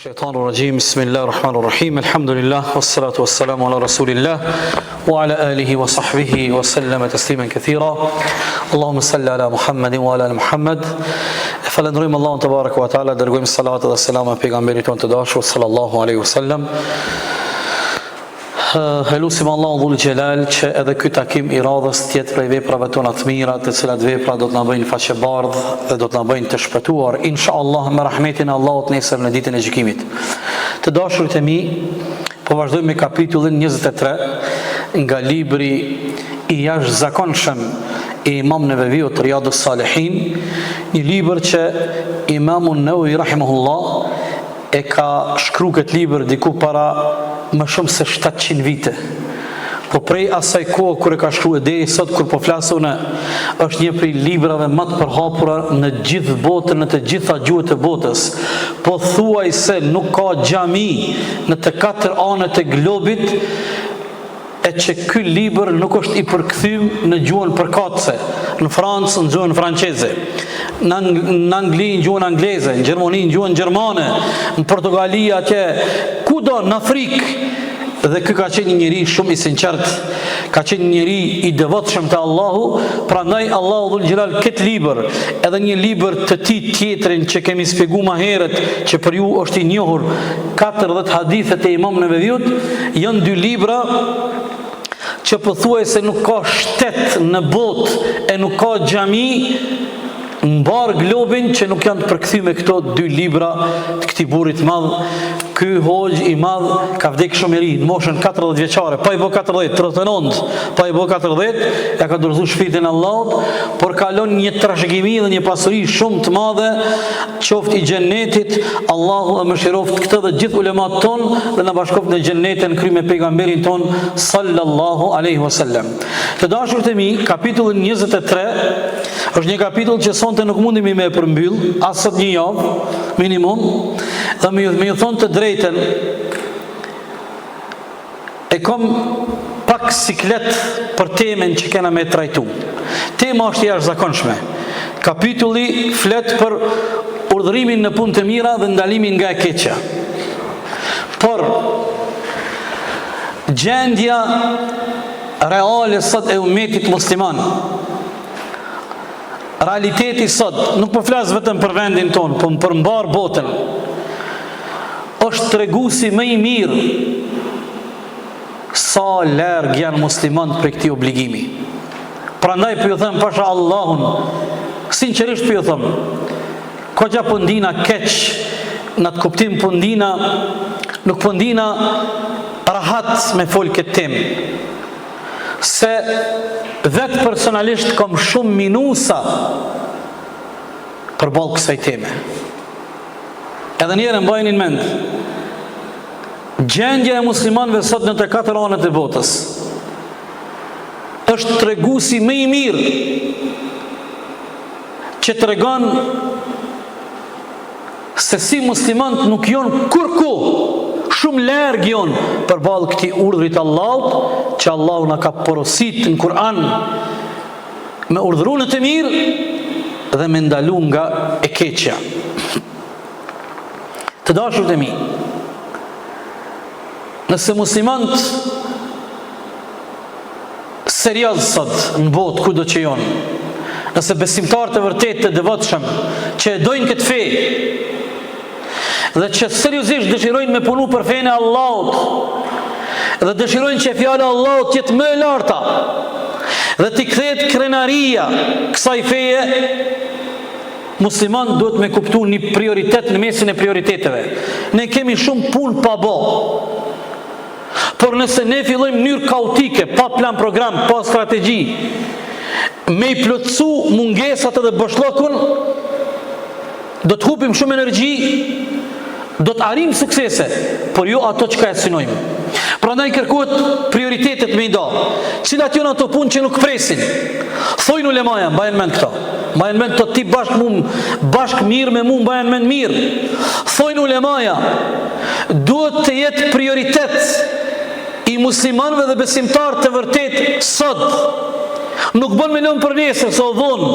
الشيطان الرجيم بسم الله الرحمن الرحيم الحمد لله والصلاة والسلام على رسول الله وعلى آله وصحبه وسلم تسليما كثيرا اللهم صل على محمد وعلى آل محمد فلنريم الله تبارك وتعالى درجوم الصلاة والسلام على پیغمبری ton të dashur sallallahu alaihi wasallam. Elusim Allahu dhul xhelal që edhe ky takim i radhës të jetë prej veprave tona të mira, të cilat vepra do të na bëjnë faqebardh dhe do të na bëjnë të shpëtuar inshallah me rahmetin e Allahut nesër në ditën e gjykimit. Të dashurit e mi, po vazhdojmë me kapitullin 23 nga libri i jashtëzakonshëm i Imam Neveviut Riyadus Salihin, një libër që Imamu Nawawi rahimahullah e ka shkruar këtë libër diku para më shumë se 700 vite. Po prej asaj kohë kur e ka shkruar deri sot kur po flas unë, është një prej librave më të përhapura në gjithë botën, në të gjitha gjuhët e botës. Po thuajse nuk ka xhami në të katër anët e globit e që ky libër nuk është i përkthyer në gjuhën përkatëse, në Francë në gjuhën franceze, në Angli në gjuhën angleze, në Gjermani në gjuhën gjermane, në Portugali atje, kudo në Afrikë. Dhe ky ka qenë një njeri shumë i sinqert, ka qenë një njeri i devotshëm te Allahu, prandaj Allahu dhul xhelal këtë libër, edhe një libër të tij tjetrin që kemi shpjeguar më herët, që për ju është i njohur 40 hadithet e Imam Neveviut, janë dy libra që pothuajse nuk ka shtet në botë e nuk ka xhami në mbar globin që nuk janë të përkthyer me këto dy libra të këtij burrit të madh. Ky hoxh i madh ka vdekur shumë i ri, në moshën 40 vjeçare, pa i bë 40, 39, pa i bë 40, ja ka dorëzuar shpirtin Allahut, por kalon një trashëgimi dhe një pasuri shumë të madhe, qoftë i xhennetit, Allahu e mëshiroft këtë dhe gjithë ulemat ton dhe na bashkoft në xhennetin kry me pejgamberin ton sallallahu alaihi wasallam. Të dashurit e mi, kapitulli 23 është një kapitull që sonte nuk mundemi me e përmbyll, as sot një javë minimum, dhe me ju thonë të drejten, e kom pak siklet për temen që kena me trajtu. Tema është jashtëzakonshme. Kapitulli flet për urdhërimin në punë të mira dhe ndalimin nga e keqja. Por gjendja reale sot e ummetit musliman, realiteti sot, nuk po flas vetëm për vendin ton, po për mbar botën, është treguesi më i mirë sa larg janë muslimanët për këtij obligimi. Prandaj po ju them pasha Allahun, sinqerisht po ju them, koha po ndina keq, në të kuptim po ndina, nuk po ndina rahat me fol këtë temë. Se vetë personalisht kam shumë minusa përballë kësaj teme. Edhe njerë mbajnë në mend, gjendja e muslimanëve sot në të katër anët e botës është treguesi më i mirë që tregon se si muslimanët nuk janë kurrë shumë larg janë përballë këtij urdhri të Allahut, që Allahu na ka porosit në Kur'an me urdhëruar të mirë dhe me ndalu nga e keqja. Të dashurit e mi, nëse muslimanët serioz sot në botë kudo që janë, nëse besimtarët e vërtet të devotshëm që e dojnë këtë fe dhe që seriozisht dëshirojnë me punu për fenë e Allahut dhe dëshirojnë që fjala e Allahut jetë më e larta dhe t'i kthehet krenaria kësaj feje, musliman duhet me kuptu një prioritet në mesin e prioriteteve. Ne kemi shumë punë pa bë. Por nëse ne fillojmë në mënyrë kaotike, pa plan program, pa strategji, me i plotësu mungesat edhe boshllokun, do të hupim shumë energji, do të arrijmë suksese, por jo ato që ka e synojmë. Prandaj kërkohet prioritetet me i do. Cilat janë ato punë që nuk presin? Thojnë ulemaja, mbajnë mend këto. Mbajnë mend të ti bashkë mirë me mu, mbajnë mend mirë. Thojnë ulemaja, duhet të jetë prioritet i muslimanëve dhe besimtarë të vërtet sot. Nuk bën me lëmë për nesër, se o vonë.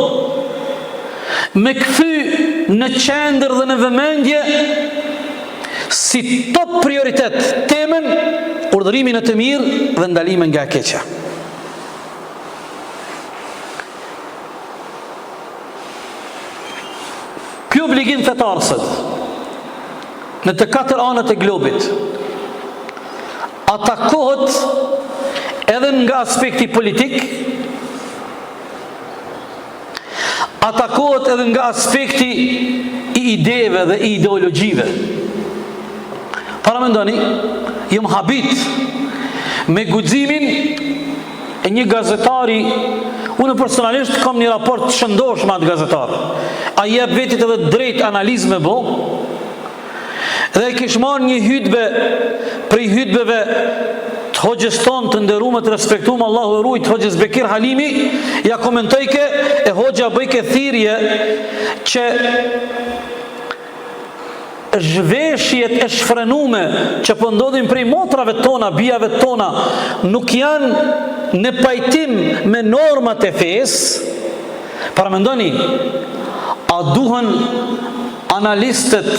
Me kthy në qendër dhe në vëmendje si top prioritet temën urdhërimin e të mirë dhe ndalimin nga e keqja. Ky obligim fetarësët në të katër anët e globit atakohet edhe nga aspekti politik, atakohet edhe nga aspekti i ideve dhe i ideologjive. Para mendoni, jam habit me guximin e një gazetari. Unë personalisht kam një raport shëndosh me atë gazetar. Ai jep vetit edhe drejt analizë me bë. Dhe kish marrë një hutbe prej hutbeve të hoxhës tonë të nderuar të respektuar, Allahu e ruaj, hoxhës Bekir Halimi, ja komentojke e hoxha bëjke thirrje që zhveshjet e shfrenume që po ndodhin prej motrave tona, bijave tona, nuk janë në pajtim me normat e fesë. Para mendoni, a duhen analistët,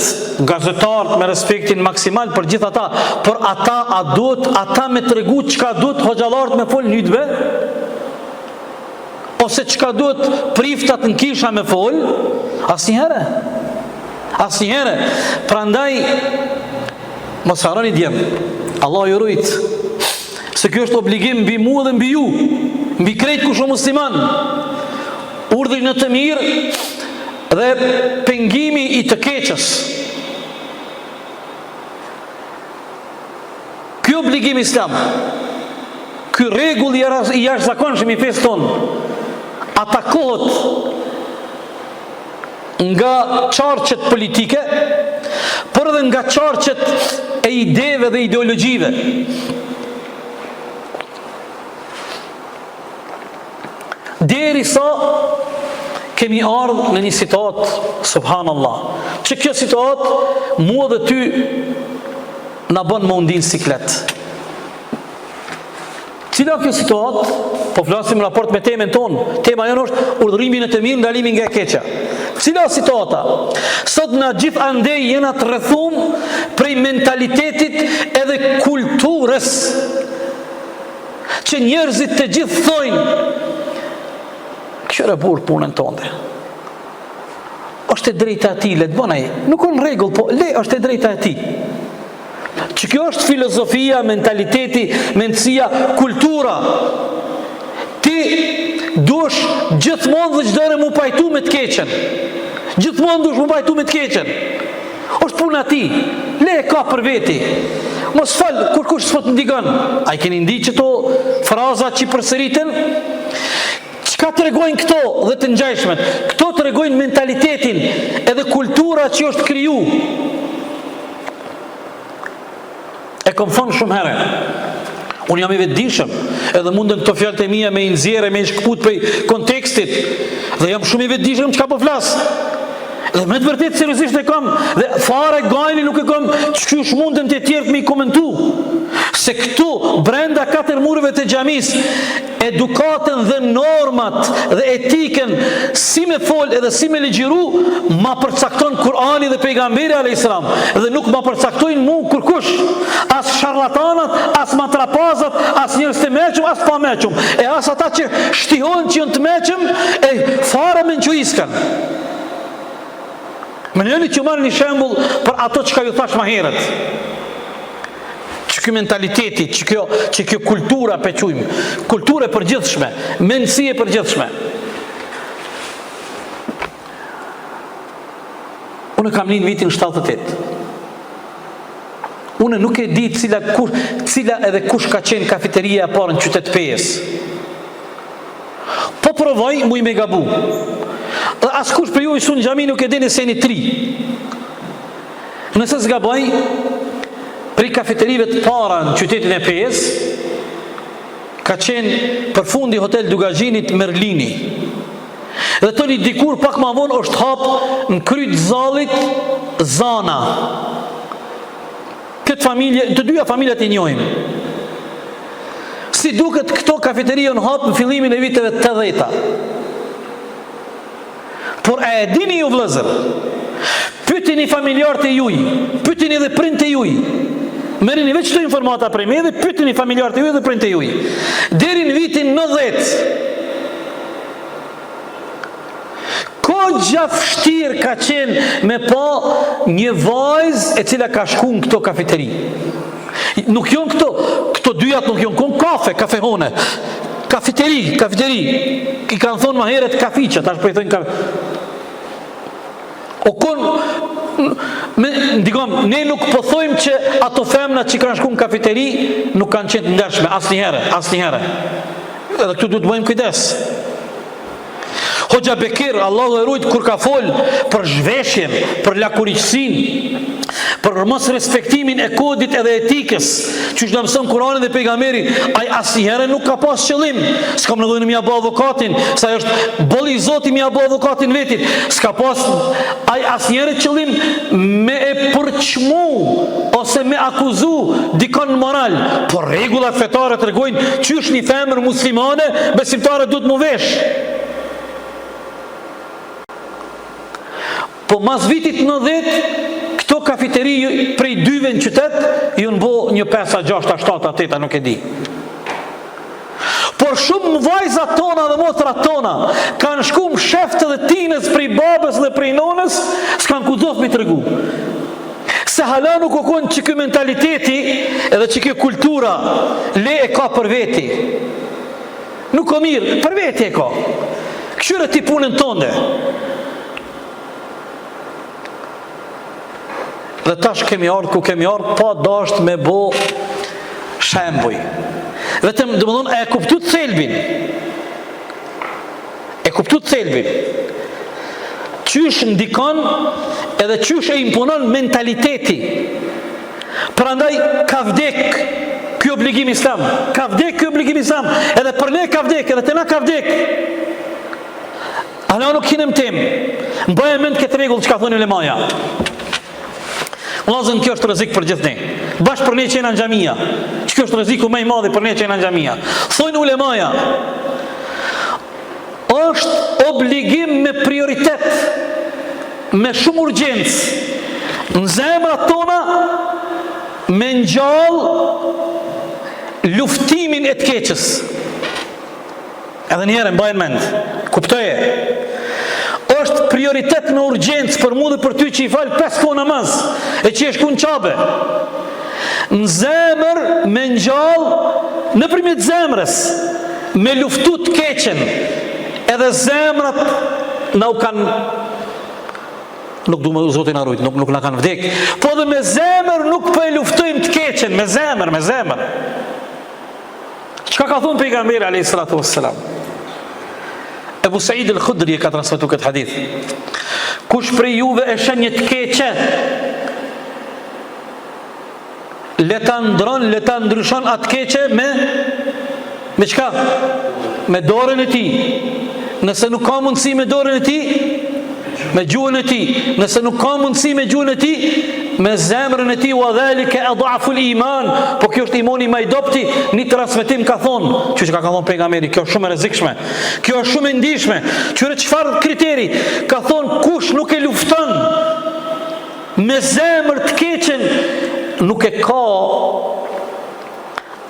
gazetarët me respektin maksimal për gjithë ata, por ata a duhet ata me tregu çka duhet hoxhallarët me fol në hutbe? Ose çka duhet priftat në kisha me fol? Asnjëherë. Asnjëherë. Prandaj mos harroni djem. Allah ju rujt. Se kjo është obligim mbi mua dhe mbi ju, mbi krejt kush është musliman. Urdhri në të mirë dhe pengimi i të keqës. Ky obligim islam, ky rregull i jashtëzakonshëm i fesë tonë, atakohet nga qarqet politike, por edhe nga qarqet e ideve dhe ideologjive. Derisa kemi ardhur në një situatë, subhanallah, që kjo situatë mua dhe ty na bën më undin siklet. Cila kjo situatë? Po flasim raport me temën tonë. Tema jonë është urdhërimi në të mirë, ndalimi nga e keqja. Cila situata? Sot na gjithandej jena të rrethum prej mentalitetit edhe kulturës që njerëzit të gjithë thojnë qëre burë punën tënde. Është e drejta e tij, le të bën ai. Nuk ka rregull, po le, është e drejta e tij. Që kjo është filozofia, mentaliteti, mendësia, kultura. Ti dush gjithmonë dhe çdo herë mu pajtu me të keqen. Gjithmonë dush mu pajtu me të keqen. Është puna e tij. Le ka për veti. Mos fal kur kush s'po të ndigon. Ai keni ndiqë këto fraza që përsëriten? Çka të regojnë këto dhe të ngjajshmet? Këto të regojnë mentalitetin edhe kultura që është kriju. E kom thonë shumë herë. Unë jam i vetëdijshëm, edhe mundën këto fjalët e mia me i nxjerrë, me i shkput prej kontekstit, dhe jam shumë i vetëdijshëm çka po flas. Dhe me të vërtetë seriozisht e kam, dhe fare gajni nuk e kam çkysh mundën të tjerë me i komentu. Se këtu, brenda 4 mureve të xhamis, edukatën dhe normat dhe etikën si me fol edhe si me legjiru ma përcakton Kurani dhe pejgamberi a.s. Dhe nuk ma përcaktojnë mu kërkush, as sharlatanat, as matrapazat, as njerëz të meqëm, as pa meqëm, e as ata që shtihojnë që jënë të meqëm, e fare me në që iskan. Më njëni që marrë një shembull për ato që ka ju thash ma herët. Që kjo mentaliteti, që kjo kultura pe qujmë, kultura e përgjithshme, mendësi e përgjithshme. Unë kam një në vitin 78. Unë nuk e di cila edhe kush ka qenë kafeteria e parë në qytet Pejës. Po provoj mu i me gabu. Dhe askush për ju i sunë gjami nuk e dini se një 3. Nëse zgaboj, prej kafeterive të para në qytetin e Pejës, ka qenë përfundi hotel Dugazhinit Merlini. Dhe të një dikur pak ma vonë është hapë në kryt Zallit Zana. Këtë familje, të dyja familjet i njohim. Si duket këto kafeteria në hapë në fillimin e viteve 80-ta. Por e dini ju vëllezër, pyetini familjarët e juj, pyetini edhe prindët e juj. Merrini veç këto informata prej me dhe pyetini familjarët e juj dhe prindët e juj. Deri në vitin 90, Kogja vështirë ka qenë me pa një vajzë e cila ka shku në këto kafeteri. Nuk jonë këto dyjat nuk jonë kafehone. Kafeteri. I kanë thonë ma heret kafiqat, tash po i thonë O ne nuk po thojmë që ato femna që kanë shku në kafeteri nuk kanë qenë ndershme, asnjëherë. Edhe këtu duhet të bëjmë kujdes. Hoxha Bekir, Allahu e ruajt, kur ka fol për zhveshjen, për lakuriqësinë, për mos respektimin e kodit edhe etikës, që na mëson Kurani dhe pejgamberi, ai asnjëherë nuk ka pas qëllim. S'kam nevojë mja bë avokatin, sa është bolli i Zotit mja bë avokatin vetit. S'ka pas ai asnjëherë qëllim me e përçmu ose me akuzu dikon moral. Por rregullat fetare tregojnë çysh një femër muslimane besimtare duhet mu vesh. Po mas vitit 90, këto kafeteri prej dyve në qytet, ju në bo një 5, 6, 7, 8, nuk e di. Por shumë vajzat tona dhe motrat tona, kanë shku më sheftë dhe tinës prej babës dhe prej nonës, s'kanë kuzof mi të regu. Se hala nuk o konë që kjo mentaliteti edhe që kjo kultura, le e ka për veti. Nuk o mirë, për veti e ka. Këshyre ti punën tonde. Dhe tash kemi ardhë, pa dasht me bo shembuj. Vetëm, dhe më thonë, e kuptu të thelbin. Qysh ndikon edhe qysh e imponon mentaliteti. Prandaj ka vdek ky obligim islam. Edhe për ne ka vdek, edhe të na ka vdek. Ala nuk kinem tem. Mbaj e mend këtë regull që ka thonë ulemaja. Vllazën, kjo është rrezik për gjithë ne. Bash për ne që jena në xhamia. Kjo është rreziku më i madh për ne që jena në xhamia. Thonë ulemaja, është obligim me prioritet, me shumë urgjencë në zemrat tona me ngjall luftimin e të keqës. Edhe një herë mbajnë mend. Kuptoje? Është prioritet në urgjencë për mu dhe për ty që i falë 5 kohë namaz e që e shku në qabe. Në zemër me ngjall, nëpërmjet zemrës, me luftu të keqen, edhe zemrat na u kanë, nuk du më Zotin arrujt, nuk na kanë vdek, po dhe me zemër nuk po e luftojmë të keqen, me zemër. Çka ka thonë pejgamberi alayhi salatu wassalam? Ebu Said al-Khudri e ka transmetuar këtë hadith. Kush prej juve e shën një të keqe, le ta ndryshon atë keqe me çka? Me dorën e tij. Nëse nuk ka mundësi me dorën e tij, me gjuhën e tij. Nëse nuk ka mundësi me gjuhën e tij, me zemrën e tij. Wa dhalika adhafu al-iman. Po kjo është imani më i dobti. Një transmetim ka thonë, që ka thonë pejgamberi, kjo është shumë e rrezikshme. Kjo është shumë e ndihshme. Qyre çfarë kriteri? Ka thonë kush nuk e lufton me zemër të keqen, nuk e ka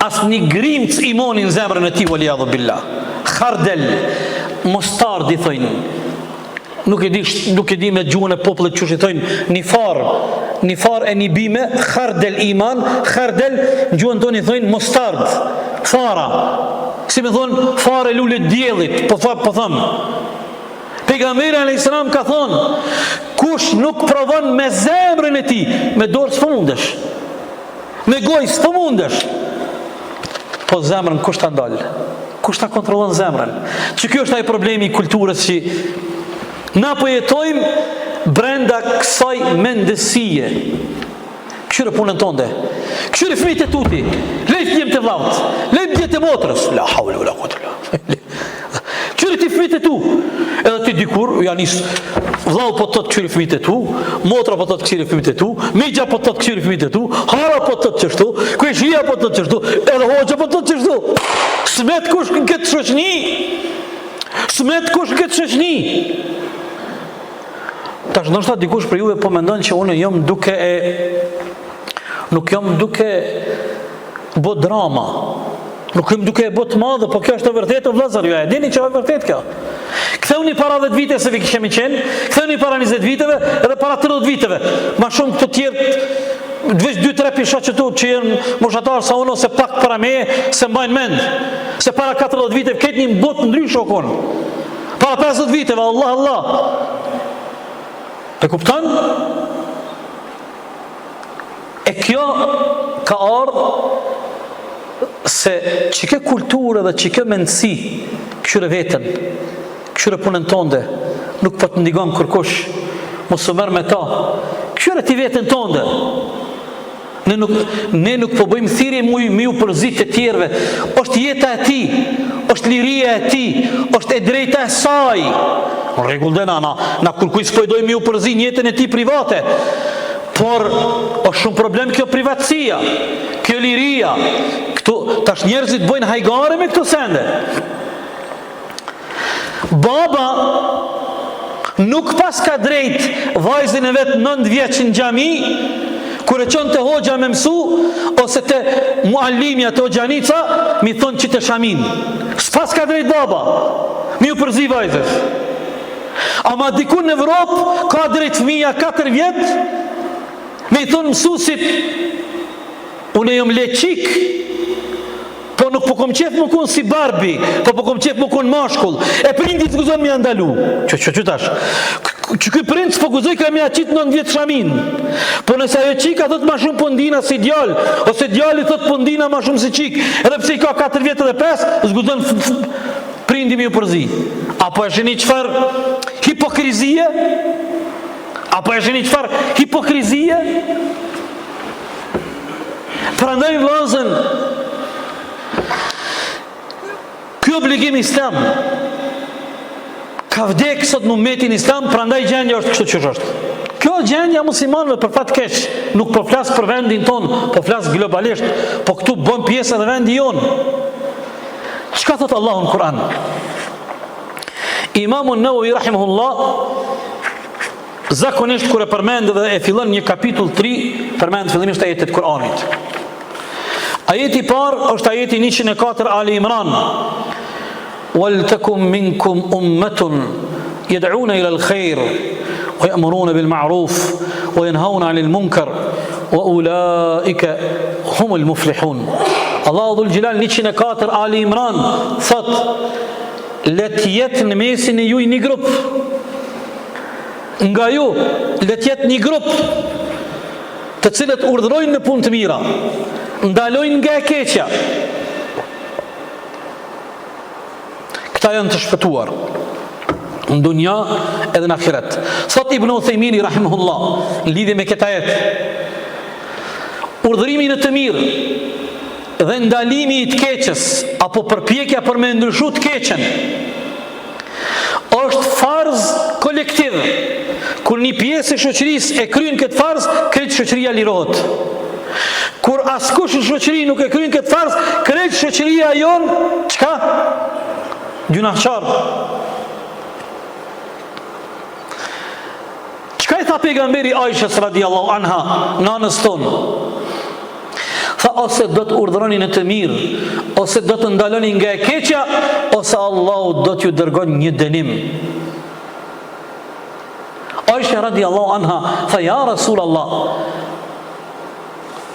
asnjë grimc imani në zemrën e tij, waliyadhu billah. Khardel, mostard i thojnë. Nuk e di me gjuhën e popullit çu i thojnë një far e një bime, khardel iman, khardel gjuhën tonë i thojnë mostard, fara. Si me thonë fare lule diellit, po thëm. Pejgamberi alayhis salam ka thonë, kush nuk provon me zemrën e tij, me dorë s'po mundesh. Me gojë s'po mundesh. Po zemrën kush ta ndal? Kush ta kontrollon zemrën? Që ky është ai problemi i kulturës që na po jetojmë brenda kësaj mendësie. Këshire punën tonde. Këshire fëmijët e tuti. Lejt djemt e vllaut. Lejt djemt e motrës. La hawla wala quwwata illa billah. Këshire ti fëmijët e tu. Edhe ti dikur ja nis vllau po tot këshire fëmijët e tu, motra po tot këshire fëmijët e tu, migja po tot këshire fëmijët e tu, hara po tot çështu, kueshia po tot çështu, edhe hoxha po tot çështu. Smet kush në këtë shoqni. Tash ndoshta dikush për juve po mendon që unë nuk jam duke bë drama. Nuk jam duke bë të madhe, po kjo është e vërtetë vëllazër, ju e dini që është vërtet kjo. Ktheuni para 10 vite se vi kemi qenë, ktheuni para 20 viteve edhe para 30 viteve. Ma shumë këto tjerë veç 2-3 pisha që janë moshatarë sa unë ose pak para meje se mbajnë mend. Se para 40 viteve këtë një botë ndryshë okon. Para 50 viteve, Allah. E kupton? E kjo ka ardhë se që ke kulturë dhe që ke mendësi këshyre vetën, këshyre punën tonde, nuk po të ndigon kërkush, mos së merë me ta, këshyre ti vetën tonde. Ne nuk po bëjmë thirrje mi u përzit të tjerve, është jeta e ti, është liria e ti, është e drejta e saj. Në rregull dhe na kërkuj s'pojdoj mi u përzit jetën e ti private, por është shumë problem kjo privatësia, kjo liria. Tash njerëzit bojnë hajgare me këto sende. Baba nuk pas ka drejt vajzën e vetë 9 vjeç në xhami, kur e qënë të hoxha me mësu, ose të muallimja të hoxhanica, mi thonë që të shamin. S'pas ka drejt baba, mi u përzi vajzës. Ama dikun në Evropë, ka drejt fëmija 4 vjetë, mi thonë mësusit, unë jom leqik, po nuk po kom qef më kun si Barbie, po kom qef më kun mashkull, e prindit guzon mi andalu. Që tash? Që këj prind s'po guzoj ka mi aqit 9 vjetë shamin. Po nëse ajo qika thot ma shumë pëndina si djall, ose djalli thot pëndina ma shumë si qik, edhe pse i ka 4 vjetë dhe 5, zguzon prindi mi u përzi. Apo e sheni qëfar hipokrizie? Prandaj vllazën, ky obligim islam ka vdek sot në umetin islam, prandaj gjendja është kështu që është. Kjo gjendja muslimanëve për fat keq, nuk po flas për vendin ton, po flas globalisht, po këtu bën pjesë edhe vendi jon. Çka thot Allahu në Kur'an? Imamu Nawawi rahimahullah zakonisht kur e përmend dhe e fillon një kapitull 3, përmend fillimisht ajetet e Kur'anit. Ajeti parë është ajeti 104 Ali Imran. وَلْتَكُمْ مِنْكُمْ أُمَّةٌ يَدْعُونَ إِلَى الْخَيْرِ وَيَأْمُرُونَ بِالْمَعْرُوفِ وَيَنْهَوْنَ عَنِ الْمُنْكَرِ وَأُولَٰئِكَ هُمُ الْمُفْلِحُونَ. Allahu Dhul Gjelal 104 Ali Imran thot, let jetë në mesin e juj një grup, nga ju let jetë një grup të cilët urdhërojnë në punë të mira, ndalojnë nga e keqja. Këta janë të shpëtuar në dunja edhe në ahiret. Thot Ibn Uthejmini rahimahullah në lidhje me këtë ajet, urdhërimi në të mirë dhe ndalimi i të keqës apo përpjekja për me ndryshu të keqen është farz kolektiv. Kur një pjesë e shoqërisë e kryen këtë farz, krejt shoqëria lirohet. Kur askush në shoqëri nuk e kryen këtë farz, krejt shoqëria jon çka? Gjunahçar. Çka i tha pejgamberi Aishës radiallahu anha, nanës tonë? Tha, ose do të urdhëroni në të mirë, ose do të ndaloni nga e keqja, ose Allahu do t'ju dërgon një dënim. Aisha radiallahu anha tha, ja Rasulallah,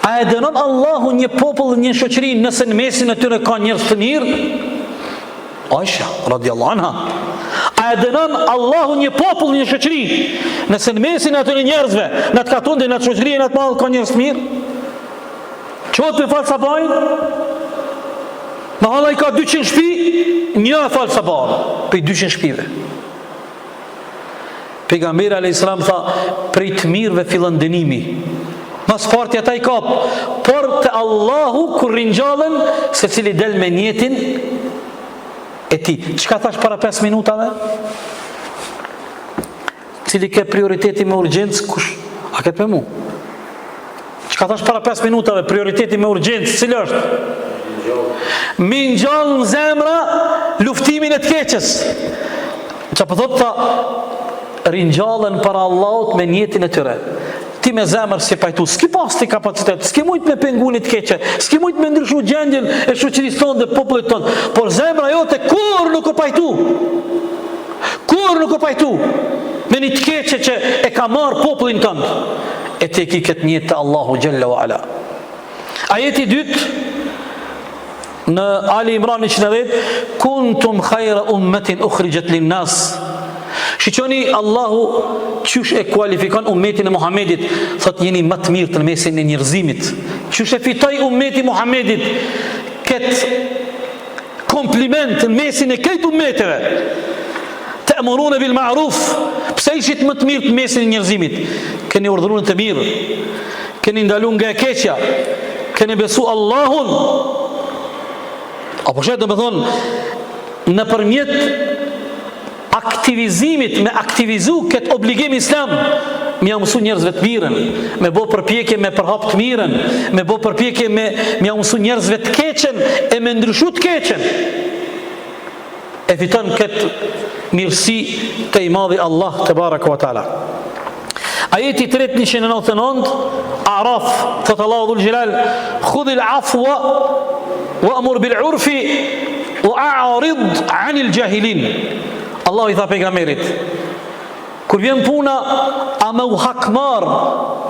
a e dënon Allahu një popull, një shoqëri nëse në mesin e tyre ka njerëz të mirë? Aisha radiallahu anha, a e dënon Allahu një popull, një shoqëri nëse në mesin e atyre njerëzve, në të katunde, në të shoqëri, në të madhë ka njerëz të mirë? Qotë për falë sabajnë? Në hala i ka 200 shpi, një e falë sabajnë për 200 shpive. Pejgamberi a.s. tha, prej të mirëve fillon dënimi. Mas partja ta i kapë, por të Allahu kur rinjallën se cili del me njetin e ti. Qka thash para 5 minutave? Cili ke prioriteti me urgjencë, kush? A ketë me mu? Qka thash para 5 minutave, prioriteti me urgjencë, cilë është? Mi ngjall në zemra luftimin e të keqës. Qa për thot, tha, ringjallën para Allahut me njetin e tyre. Ti me zemër si pajtu, s'ki pas ti kapacitet, s'ki mujt me pengunit keqe, s'ki mujt me ndryshu gjendjen e shoqërisë tonë dhe popullit tonë, por zemra jote kur nuk o pajtu. Kur nuk o pajtu me një të keqe që e ka marë popullin tënd. E te ki këtë njetë të Allahu Gjalla wa Ala. Ajeti dytë në Ali Imran 110, kuntum khajra ummetin ukhrijat linnas. Shiqoni Allahu qysh e kualifikon ummetin e Muhammedit, thot jeni më të mirë në mesin e njerëzimit. Qysh e fitoi ummeti Muhammedit këtë kompliment në mesin e këtë ummeteve. Ta'muruna bil ma'ruf. Pse ishit më të mirë në mesin e njerëzimit? Keni urdhëruar të mirë, keni ndaluar nga e keqja, keni besu Allahun. Apo shetë me thonë, në përmjet aktivizimit, me aktivizu këtë obligim islam, me ja mësu njerëzve të mirën, me bo përpjekje me përhap të mirën, me bo përpjekje me ja mësu njerëzve të keqen, e me ndryshu të keqen. E fiton këtë mirësi të i madhi Allah të baraka wa ta'ala. Ajeti 399, Araf, thëtë Allahu dhul Gjelal, khudhil afwa wa amur bil urfi wa a'rid anil jahilin. Allah i tha pejgamberit, kur vjen puna, a me u hakmar,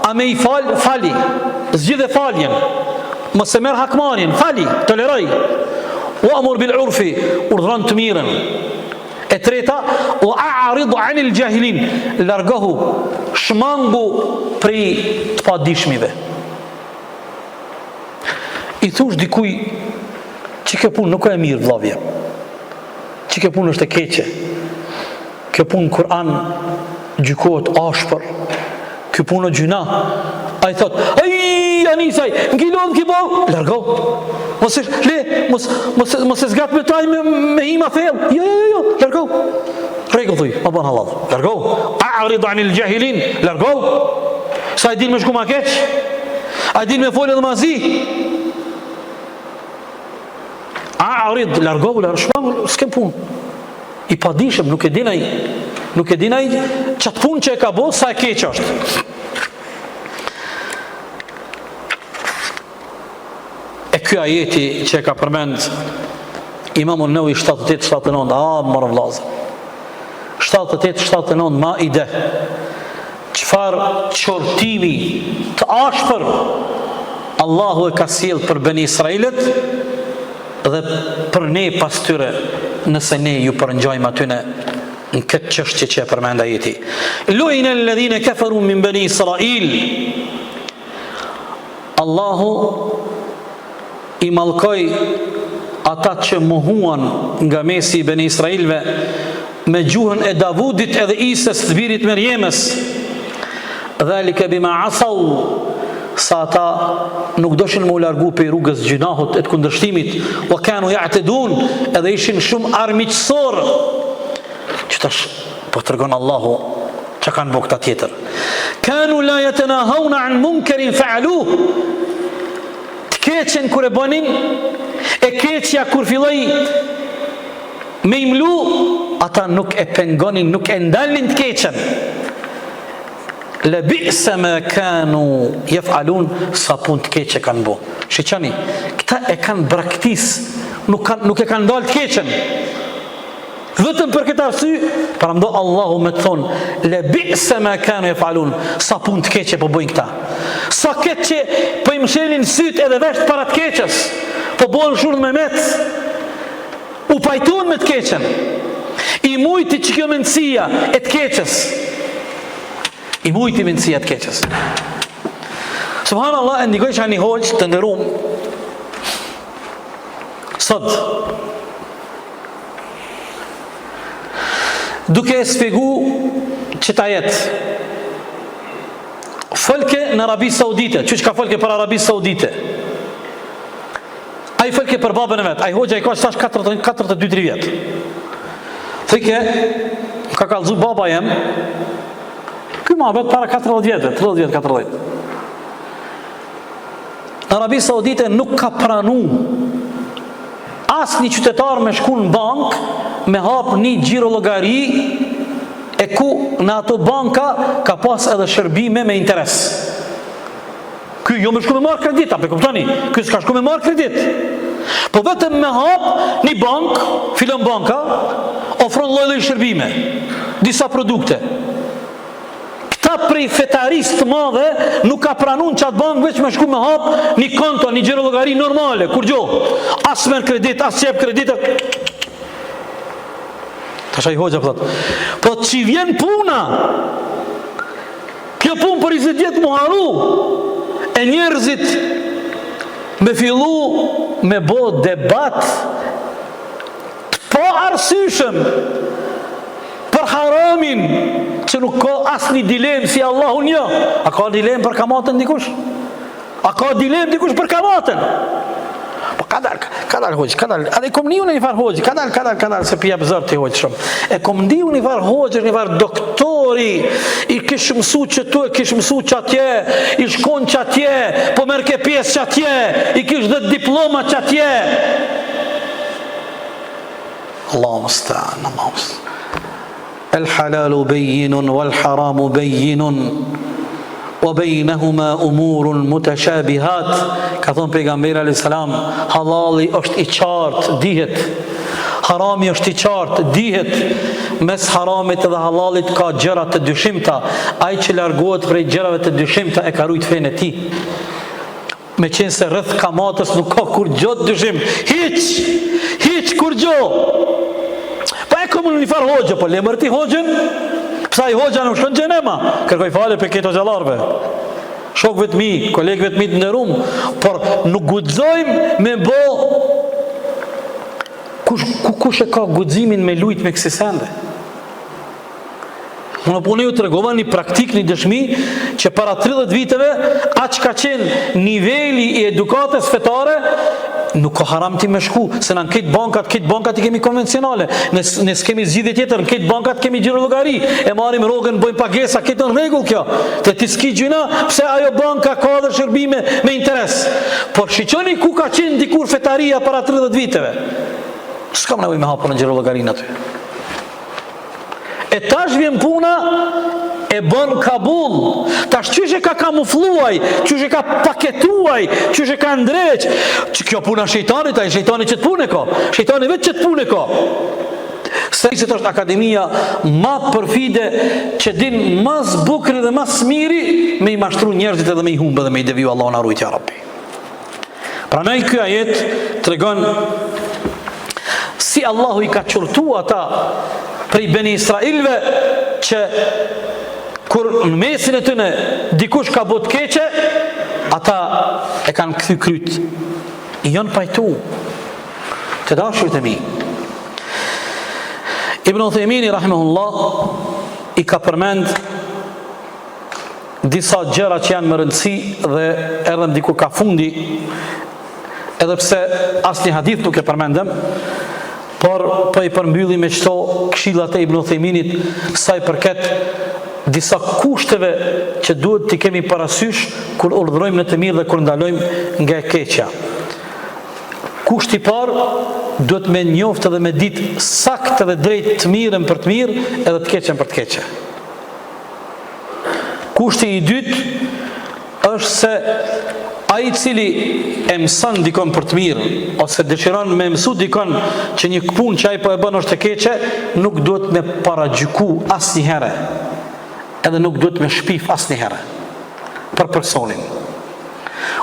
a me i fali, zgjidhe faljen, mos e merr hakmarjen, fali, toleroj. Wa amur bil urfi, urdhron të mirën. E treta, wa a'rid anil jahilin, largohu, shmangu prej të padishmive. I thush dikuj, që kjo punë nuk e mirë vllavje, që kjo punë është e keqe, kjo punë Kur'an gjykohet ashpër, kjo punë gjuna. A i thot, ai anisaj, ngilon ki bo, largo, mos e zgat me taj me hima thell, jo, largo, regu thuj, ma ban halal, largo, a'rid anil jahilin, largo, sa i din me shku ma keq, a i din me folë dhe mazi, a'rid, largo, shmangu, s'kem punë. I padishëm, nuk e dinaj qatë punë që e ka bo, sa e keq është. E kjo ajeti që e ka përmend Imamun Nawawi 78-79, marë vlazë 78-79 Maide, qëfar qortimi të ashpër Allahu e ka sjell për Beni Israilet dhe për ne pas tyre, nëse ne ju përngjajmë atyne në këtë çështje që e përmend ajeti. Lu'ina alladhina kafaru min bani Israil. Allahu i mallkoi ata që mohuan nga mesi i Bani Israilve me gjuhën e Davudit edhe Isës të birit Merjemës. Dhalika bima asaw, sa ata nuk doshin më u largu për rrugës gjunahut e të kundërshtimit, wa kanu ya'tadun, edhe ishin shumë armiqësor. Që tash po tregon Allahu që kanë bërë këta tjetër. Kanu la yatanahawna an munkarin fa'aluh. Të keqen kur e bënin, e keqja kur filloi me imlu, ata nuk e pengonin, nuk e ndalnin të keqen. Labi'sa ma kanu yaf'alun, sa punë të keqe kanë bo. Shiqani, këta e kanë braktis, nuk e kanë dalë të keqen. Vetëm për këtë arsye, paramdo Allahu me të thonë, labi'sa ma kanu yaf'alun, sa punë të keqe po bojnë këta. Sa keqe që po i mshelin syt edhe vesh para të keqes, po bojnë shurë me met, u pajtuan me të keqen, i mujti që kjo mendësia e të keqes, i mujti mendësia të keqes. Subhanallah, e ndikoj që një hoqë të ndërum sot, duke e sfegu që ta jetë folke në Arabi Saudite, që ka folke për Arabi Saudite, a i folke për babën e vetë, a i hoqë a i ka që tash 42-3 vjetë, thike ka kalzu baba jem, këj ma vetë para 40 vjetë, 30 vjetë, 40. Në Arabi Saudite nuk ka pranu asë një qytetar me shku në bank, me hap një gjirologari e ku në ato banka ka pas edhe shërbime me interes. Ky jo më shku me marrë kredit, apo kuptoni? Ky s'ka shku me marrë kredit. Po vetëm me hap një bank, filon banka, ofron lloj-lloj shërbime, disa produkte. Këta prej fetarisë të madhe nuk ka pranuar çat bank veç me shku me hap një konto, një xhirologari normale, kur gjo. As merr kredit, as jep kredit. Tash ai hoxha thot, po që vjen puna, kjo punë për 20 vjet mu haru, e njerëzit me fillu me bo debat të pa arsyeshëm për haramin, që nuk ka asnjë dilemë si Allahu një. A ka dilemë për kamatën dikush? A ka dilemë dikush për kamatën? Po kadal hoqë, kadal, edhe kom një një farë hoqë, kadal, se pija bëzër të hoqë shumë. E kom një farë hoqë, një farë doktori, i kishë mësu që tu, kishë mësu që atje, i shkon që atje, po merë ke pjesë që atje, i kishë dhe diploma që atje. Allah musta'an, Allah musta'an. El halalu bejjinun, wal haramu bejjinun, wa bejnehuma umurun mutashabihat. Ka thonë pejgamberi alayhis salam, halali është i qartë, dihet. Harami është i qartë, dihet. Mes haramit dhe halalit ka gjëra të dyshimta. Ai që largohet prej gjërave të dyshimta e ka rujt fenë e tij. Me qenë se rreth kamatës nuk ka kur gjo të dyshim. Hiç kur gjo. Pa e komun një farë hoxhë, po lemër ti hoxhën, pësa i hoxha nuk shkon xhenema, kërkoj fale për këto xhallarve. Shokëve të mi, kolegëve të mi të nderuam, por nuk guxojmë me bo kush e ka guximin me lujt me kësi sende. Unë po ju tregova një praktik, një dëshmi që para 30 viteve aq ka qenë niveli i edukatës fetare, nuk ka haram ti me shku, se në këtë bankat i kemi konvencionale, ne s'kemi zgjidhje tjetër, në këtë bankat kemi xhirologari, e marrim rrogën, bëjmë pagesa, këtë në rregull kjo. Te ti s'ki gjuna, pse ajo banka ka dhe shërbime me interes. Por shiqoni ku ka qenë dikur fetaria para 30 viteve. S'kam nevojë me hapur në xhirologarin aty. E tash vjen puna e bën kabul. Tash çyshe ka kamufluaj, çyshe ka paketuaj, çyshe ka ndreq. Kjo puna shejtanit, ai shejtani që të punë ka. Shejtani vetë që të punë ka. Se është akademia ma përfide që din ma zbukri dhe ma smiri me i mashtru njerëzit edhe me i humbë dhe me i deviju Allah në arrujt ja Rabbi. Prandaj ky ajet tregon si Allahu i ka qurtu ata prej Beni Israilve që kur në mesin e tëne dikush ka bot keqe, ata e kanë kthy kryt. I janë pajtu. Të dashurit e mi. Ibn Uthaymeen rahimahullah i ka përmend disa gjëra që janë më rëndësi dhe edhe diku ka fundi, edhe pse asnjë hadith nuk e përmendëm, por po i përmbylli me çto këshillat e Ibn Uthayminit sa i përket disa kushteve që duhet t'i kemi parasysh kur urdhërojmë në të mirë dhe kur ndalojmë nga e keqja. Kushti i parë duhet me njoftë dhe me ditë saktë dhe drejt të mirën për të mirë edhe të keqen për të keqe. Kushti i dytë është se ai i cili e mëson dikon për të mirë ose dëshiron me mësu dikon që një punë që ai po e bën është e keqe, nuk duhet me paragjyku asnjëherë. Edhe nuk duhet me shpif asnjëherë për personin.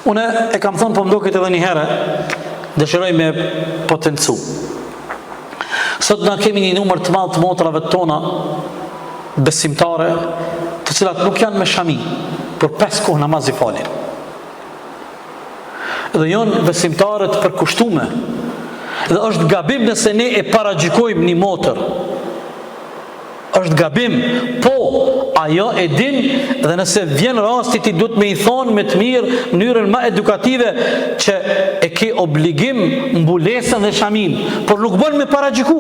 Unë e kam thonë, po më duket edhe një herë, dëshiroj me potencu. Sot na kemi një numër të madh të motrave tona besimtare, të cilat nuk janë me shami, për 5 kohë namaz i falin. Dhe janë besimtare të përkushtume. Dhe është gabim nëse ne e paragjykojmë një motër. Është gabim, po ajo e din, dhe nëse vjen rasti ti duhet me i thonë me të mirë, mënyrën më edukative që e ke obligim mbulesën dhe shamin, por nuk bën me paragjyku.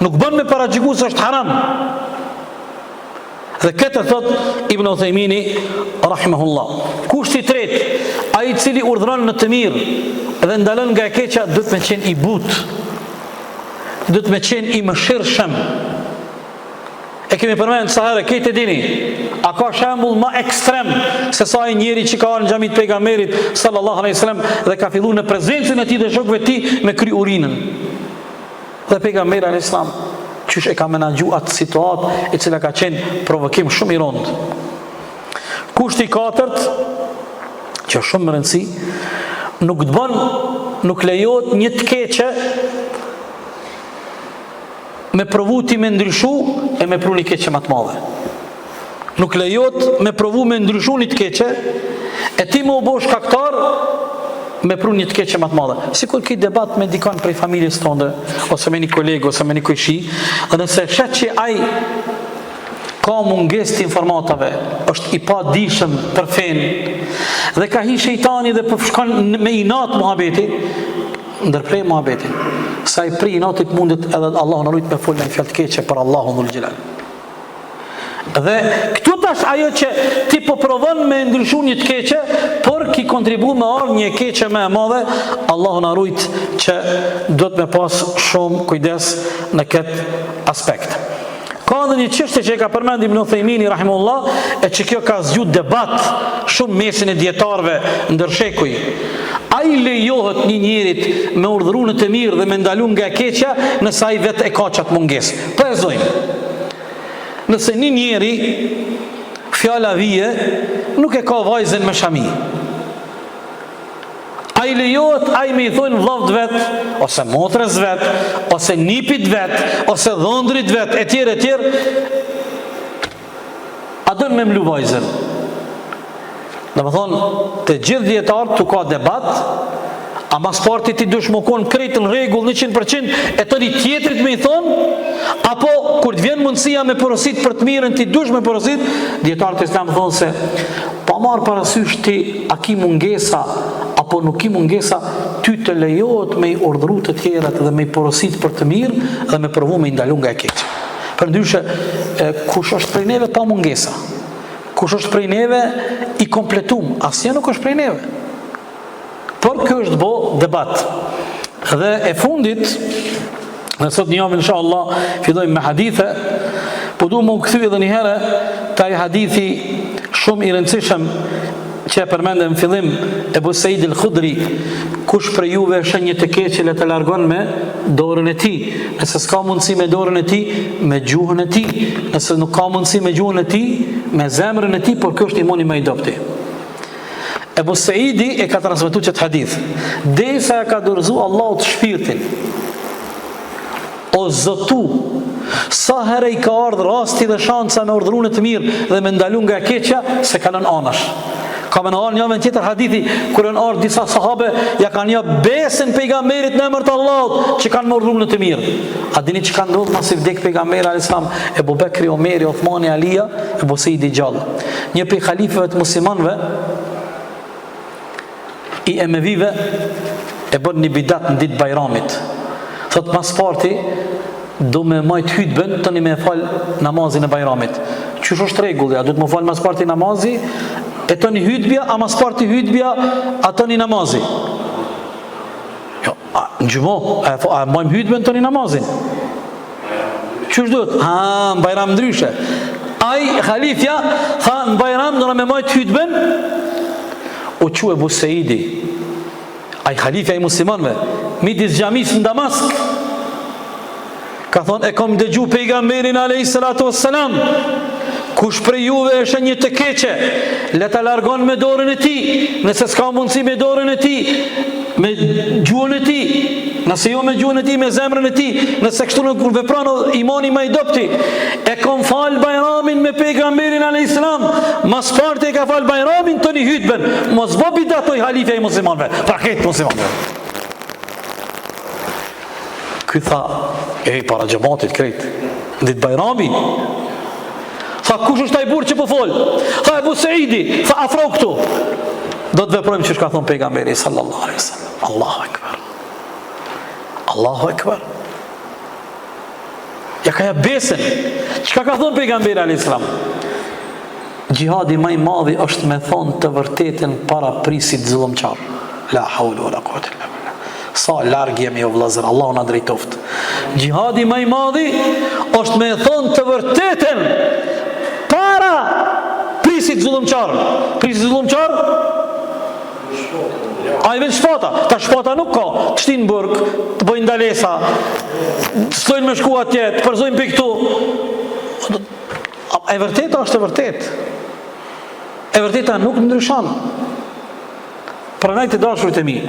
Nuk bën me paragjyku se është haram. Dhe këtë thot Ibn Uthaymini rahimahullah. Kushti i tretë, ai i cili urdhëron në të mirë dhe ndalon nga e keqja, duhet me qenë i butë, duhet me qenë i mëshirshëm. E kemi përmend sa herë, këtë e dini. A ka shembull më ekstrem se sa ai njeri që ka ardhur në xhamit të pejgamberit sallallahu alaihi wasallam dhe ka filluar në prezencën e tij dhe shokëve të tij me kry urinën. Dhe pejgamberi alaihi salam qysh e ka menaxhu atë situatë e cila ka qenë provokim shumë i rënd. Kushti i katërt, që është shumë më rëndësi, nuk lejohet një të keqe me provu ti me ndryshu e me pru një keqe më të madhe. Nuk lejohet me provu me ndryshu një të keqe e ti më u bosh shkaktar me pru një të keqe më të madhe. Sikur ki debat me dikon prej familjes tonë, ose me një kolegë, ose me një kujshi, dhe nëse shet që ai ka mungesë të informatave, është i pa dishëm për fen, dhe ka hi shejtani dhe përshkon me inat muhabeti, ndërprej muhabetin. Sa i pri inatit mundet edhe Allah në rujt me full në fjallë të keqe për Allahun dhul xhelal. Dhe këtu tash ajo që ti po provon me ndryshu një të keqe, por ki kontribu me ardhë një keqe me e madhe, Allahu na rujt që do të me pas shumë kujdes në këtë aspekt. Ka edhe një çështje që e ka përmend Ibn Uthaymini rahimullah, e që kjo ka zgjut debat shumë mesin e dietarëve ndërshekuj. Ai lejohet një njerit me urdhëruar në të mirë dhe me ndalu nga e keqja nëse ai vetë e ka çat mungesë. Po e zojmë. Nëse një njeri fjala vije nuk e ka vajzën me shami, ai lejohet ai me i thonë vllavt vet, ose motrës vet, ose nipit vet, ose dhondrit vet, etj, a dën me mlu vajzën. Dhe më thonë, të gjithë djetarë të ka debat, a mas parti ti dush më konë krejtë në regull 100%, e të një tjetrit me i thonë, apo kur të vjen mundësia me porosit për të mirën, ti dush me porosit, djetarët e islam thonë se, pa marë parasysh ti a ki mungesa, apo nuk ki mungesa, ty të lejohet me i urdhru të tjerat dhe me i porosit për të mirë, dhe me provu me i ndalu nga e keqe. Për ndryshe, kush është prej neve pa mungesa? Kush është prej neve i kompletum? Asnjë nuk është prej neve. Por kjo është bo debat. Dhe e fundit, dhe sot një javë inshallah fillojmë me hadithe, po du më u kthy edhe një herë taj hadithi shumë i rëndësishëm që e përmendem në fillim Ebu Said al-Khudri, kush për juve shënjë të keqe le të largon me dorën e tij. Nëse s'ka mundësi me dorën e tij, me gjuhën e tij. Nëse nuk ka mundësi me gjuhën e tij, me zemrën e tij, por kjo është imani më i dobti. Ebu Saidi e ka transmetuar këtë hadith. Derisa e ka dorëzu Allahut shpirtin, o zotu, sa herë i ka ardhur rasti dhe shanca me urdhëruar të mirë dhe me ndalu nga e keqja, se kanë anash. Ka me në arë njëve në tjetër hadithi, kërë në arë disa sahabe, ja kanë një besën pejgamberit në emër të Allahut, që kanë më urdhëruar në të mirë. A dini që kanë ndodhur masi vdek pejgamberi alayhis salam, Ebu Bekri, Omeri, Uthmani, Alia, Ebu Saidi gjallë. Një prej halifëve të muslimanëve, i emevive, e bën një bidat në ditë Bajramit. Thot mas parti, do me majt hutbën, tani me fal namazin e Bajramit. Qysh është rregulli? A do të më fal mas parti namazi? E të një hutbja, a mas parti hutbja, a të një namazi. Jo, në gjumo, a majmë hutbën të një namazin. Qështë duhet? Në Bajram ndryshe. Aj, khalifja, tha në Bajram do në me majtë hutbën, o që Ebu Saidi, aj khalifja i muslimanve, midis gjamis në Damask, ka thonë, e kom dëgju pejgamberin a.s. Kush prej juve është një të keqe, le ta largon me dorën e tij, nëse s'ka mundësi me dorën e tij, me gjuhën e tij, nëse jo me gjuhën e tij, me zemrën e tij, nëse kështu nuk vepron imani më i dobti. E kom fal Bajramin me pejgamberin alayhis salam, mas parti e ka fal Bajramin tani hutbën, mos bë bidatoj halifja i muslimanëve, pra këtë muslimanëve. Ky tha, para xhamatit krejt, ditë Bajrami. Tha, kush është ai burr që po fol? Tha, Ebu Saidi, tha, afro këtu. Do të veprojmë që shka thonë pejgamberi sallallahu alaihi wasallam. Allahu akbar. Allahu akbar. Ja ka ja besën. Çka ka thonë pejgamberi alaihi salam? Gjihadi më i madhi është me thonë të vërtetën para prisit zullumçar. La hawla wala quwwata illa billah. Sa larg jemi o vëllazër, Allahu na drejtoft. Gjihadi më i madhi është me thonë të vërtetën para prisit zullumqar. Prisit zullumqar? A i veç shpata. Ta shpata nuk ka. Të shtinë burg, të bëjnë ndalesa, të stojnë me shku atje, të përzojnë për këtu. E vërteta është e vërtet. E vërteta nuk ndryshan. Pranaj të dashurit e mi,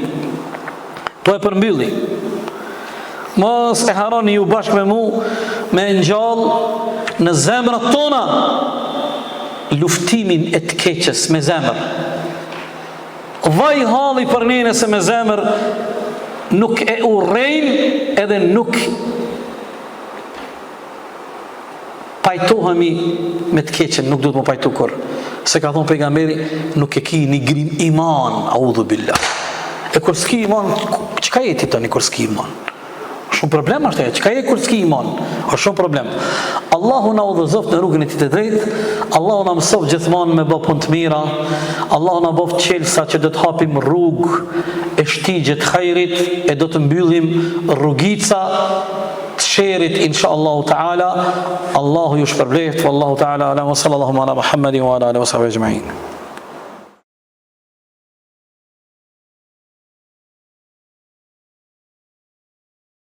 po e përmbylli. Mos e haroni ju bashkë me mu me ngjall në zemrat tona luftimin e të keqes me zemër. Vaj halli për ne nëse me zemër nuk e urrejnë edhe nuk pajtohemi me të keqen, nuk duhet më pajtu kur. Se ka thonë pejgamberi, nuk e ki një grim iman, audhu billah. E kur s'ki iman, qëka jeti tani kur s'ki iman? Shumë problem është e, qëka je kur s'ki iman? O shumë problem. Allahu na udhëzoft në rrugën e tij të drejtë, Allahu na mësoft gjithmonë me bë punë të mira, Allahu na boft qelsa që do të hapim rrugë e shtigjet hajrit, e do të mbyllim rrugica të sherit inshallah taala. Allahu ju shpërbleft, wallahu taala ala wa sallallahu ala Muhammedin wa ala alihi wa sahbihi ajma'in.